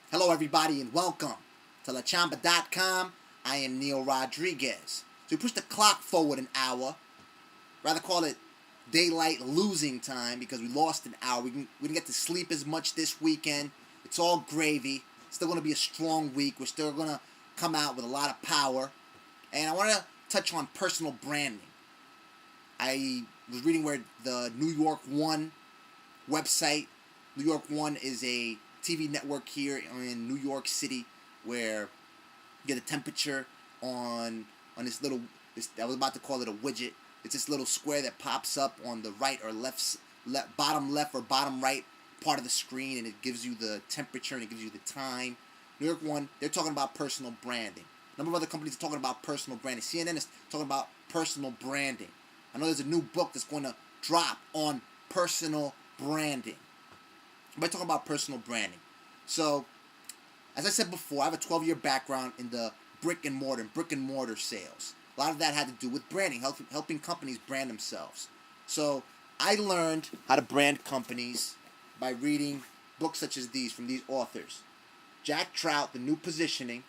Hello, everybody, and welcome to LaChamba.com. I am Neil Rodriguez. So we pushed the clock forward an hour. Rather call it daylight losing time because we lost an hour. We didn't get to sleep as much this weekend. It's all gravy. Still going to be a strong week. We're still going to come out with a lot of power. And I want to touch on personal branding. I was reading where the New York One website, New York One is a TV network here in New York City where you get a temperature on this little, I was about to call it a widget. It's this little square that pops up on the right or bottom left or bottom right part of the screen, and it gives you the temperature and it gives you the time. New York One, they're talking about personal branding. A number of other companies are talking about personal branding. CNN is talking about personal branding. I know there's a new book that's going to drop on personal branding. We're talking about personal branding. So, as I said before, I have a 12-year background in the brick and mortar sales. A lot of that had to do with branding, helping companies brand themselves. So, I learned how to brand companies by reading books such as these from these authors. Jack Trout, The New Positioning.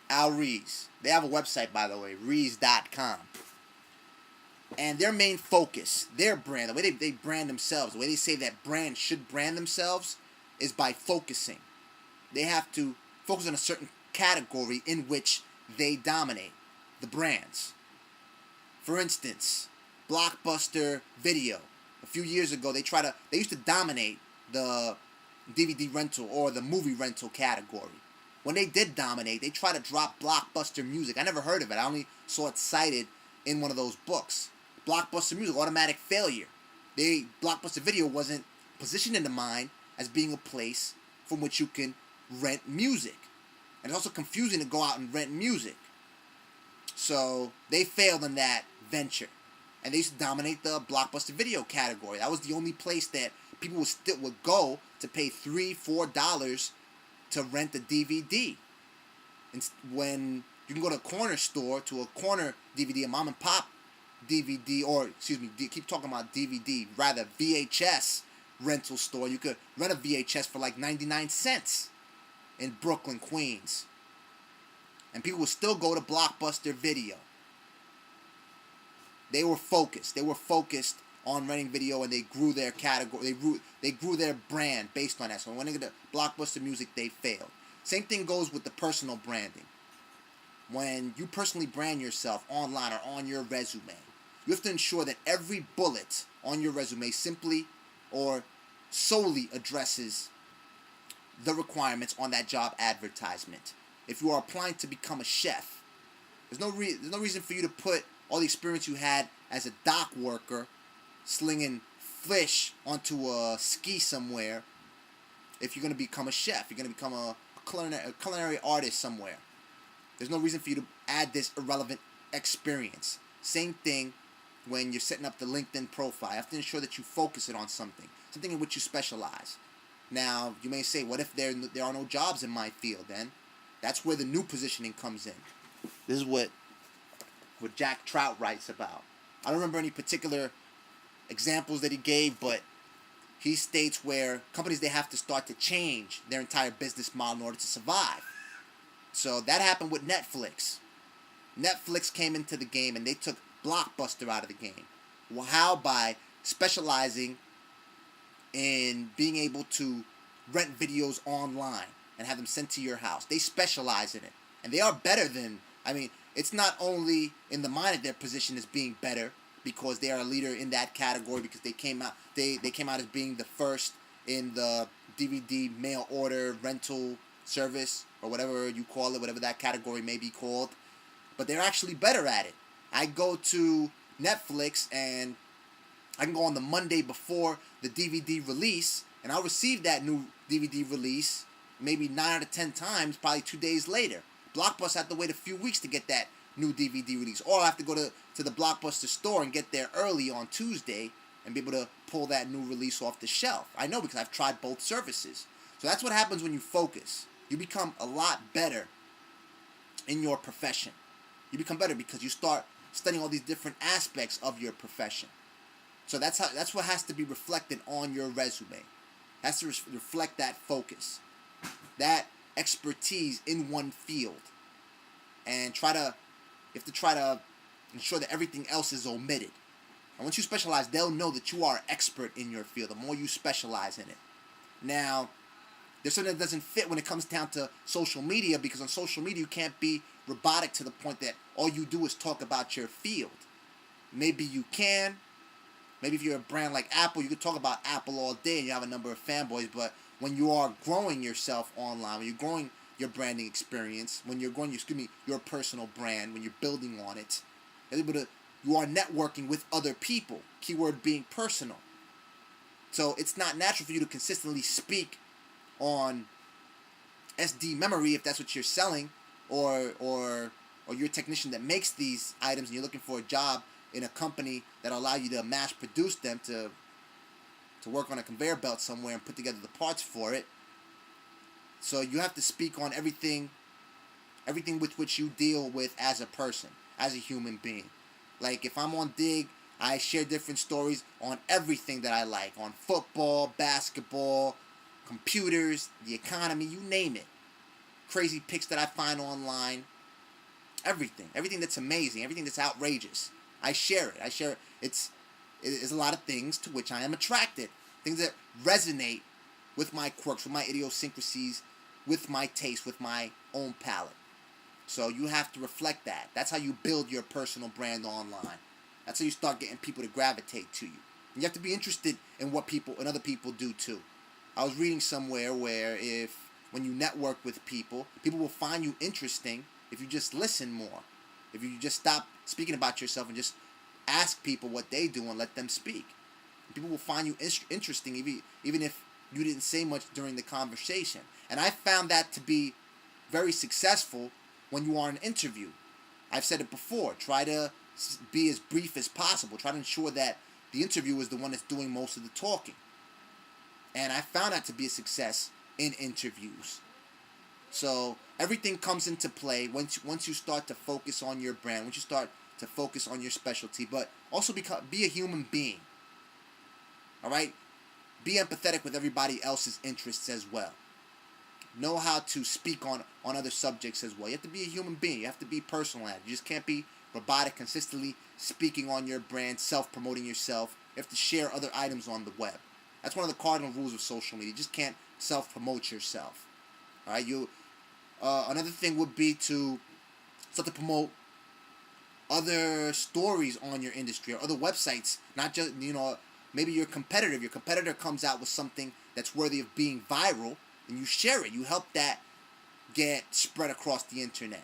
Al Ries. They have a website, by the way, Ries.com. And their main focus, their brand, the way they brand themselves, the way they say that brands should brand themselves is by focusing. They have to focus on a certain category in which they dominate, the brands. For instance, Blockbuster Video. A few years ago, they used to dominate the DVD rental or the movie rental category. When they did dominate, they tried to drop Blockbuster Music. I never heard of it. I only saw it cited in one of those books. Blockbuster Music, automatic failure. Blockbuster Video wasn't positioned in the mind as being a place from which you can rent music. And it's also confusing to go out and rent music. So they failed in that venture. And they used to dominate the Blockbuster Video category. That was the only place that people would go to pay $3, $4 to rent a DVD. And when you can go to a corner store, to a corner DVD, a mom and pop DVD, or excuse me, keep talking about DVD, rather VHS rental store. You could rent a VHS for like 99 cents in Brooklyn, Queens. And people would still go to Blockbuster Video. They were focused. They were focused on renting video, and they grew their category. They grew their brand based on that. So when they get to Blockbuster Music, they failed. Same thing goes with the personal branding. When you personally brand yourself online or on your resume, you have to ensure that every bullet on your resume simply or solely addresses the requirements on that job advertisement. If you are applying to become a chef, there's no reason for you to put all the experience you had as a dock worker slinging fish onto a ski somewhere. If you're going to become a chef, you're going to become a culinary artist somewhere, there's no reason for you to add this irrelevant experience. Same thing when you're setting up the LinkedIn profile. You have to ensure that you focus it on something in which you specialize. Now, you may say, what if there are no jobs in my field then? That's where the new positioning comes in. This is what Jack Trout writes about. I don't remember any particular examples that he gave, but he states where companies, they have to start to change their entire business model in order to survive. So that happened with Netflix. Netflix came into the game and they took Blockbuster out of the game. Well, how? By specializing in being able to rent videos online and have them sent to your house. They specialize in it. And they are better than, it's not only in the mind of their position as being better because they are a leader in that category, because they came out as being the first in the DVD mail order rental service, or whatever you call it, whatever that category may be called. But they're actually better at it. I go to Netflix and I can go on the Monday before the DVD release, and I'll receive that new DVD release maybe 9 out of 10 times, probably 2 days later. Blockbuster have to wait a few weeks to get that new DVD release. Or I have to go to the Blockbuster store and get there early on Tuesday and be able to pull that new release off the shelf. I know because I've tried both services. So that's what happens when you focus. You become a lot better in your profession. You become better because you start studying all these different aspects of your profession. So that's what has to be reflected on your resume. has to reflect that focus, that expertise in one field, and you have to try to ensure that everything else is omitted. And once you specialize, they'll know that you are an expert in your field, the more you specialize in it. Now, there's something that doesn't fit when it comes down to social media, because on social media you can't be robotic to the point that all you do is talk about your field. Maybe you can. Maybe if you're a brand like Apple, you could talk about Apple all day and you have a number of fanboys, but when you are growing yourself online, when you're growing your branding experience, when you're growing your personal brand, when you're building on it, you are networking with other people, keyword being personal. So it's not natural for you to consistently speak on SD memory if that's what you're selling, or you're a technician that makes these items and you're looking for a job in a company that will allow you to mass produce them, to work on a conveyor belt somewhere and put together the parts for it. So you have to speak on everything with which you deal with as a person, as a human being. Like if I'm on Dig, I share different stories on everything that I like, on football, basketball, computers, the economy, you name it. Crazy pics that I find online, everything that's amazing, everything that's outrageous. I share it. It is a lot of things to which I am attracted. Things that resonate with my quirks, with my idiosyncrasies, with my taste, with my own palate. So you have to reflect that. That's how you build your personal brand online. That's how you start getting people to gravitate to you. And you have to be interested in what people and other people do too. I was reading somewhere where when you network with people will find you interesting if you just listen more. If you just stop speaking about yourself and just ask people what they do and let them speak. People will find you interesting even if you didn't say much during the conversation. And I found that to be very successful when you are in an interview. I've said it before. Try to be as brief as possible. Try to ensure that the interviewer is the one that's doing most of the talking. And I found that to be a success in interviews. So everything comes into play once you start to focus on your brand, once you start to focus on your specialty, but also be a human being. All right? Be empathetic with everybody else's interests as well. Know how to speak on other subjects as well. You have to be a human being. You have to be personal at it. You just can't be robotic, consistently speaking on your brand, self-promoting yourself. You have to share other items on the web. That's one of the cardinal rules of social media. You just can't self-promote yourself. All right? Another thing would be to start to promote other stories on your industry or other websites. Not just, maybe your competitor. If your competitor comes out with something that's worthy of being viral, and you share it. You help that get spread across the internet.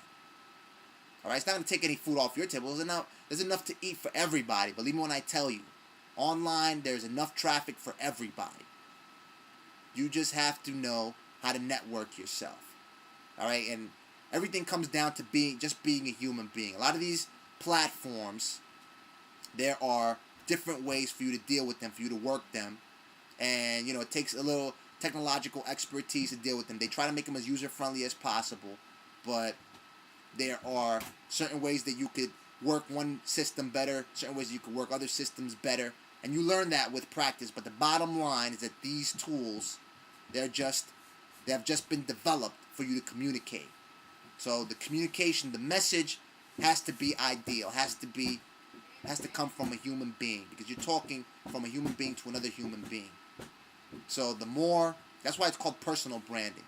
All right? It's not going to take any food off your table. There's enough to eat for everybody. Believe me when I tell you. Online, there's enough traffic for everybody. You just have to know how to network yourself. All right? And everything comes down to being a human being. A lot of these platforms, there are different ways for you to deal with them, for you to work them. And, it takes a little technological expertise to deal with them. They try to make them as user-friendly as possible, but there are certain ways that you could work one system better, certain ways you could work other systems better, and you learn that with practice. But the bottom line is that these tools, they have just been developed for you to communicate. So the communication, the message has to be ideal, has to come from a human being, because you're talking from a human being to another human being. So that's why it's called personal branding.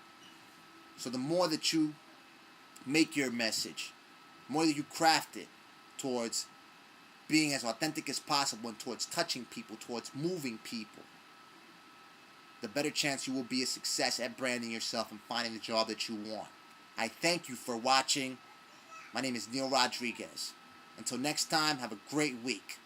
So the more that you make your message, the more that you craft it towards being as authentic as possible and towards touching people, towards moving people, the better chance you will be a success at branding yourself and finding the job that you want. I thank you for watching. My name is Neil Rodriguez. Until next time, have a great week.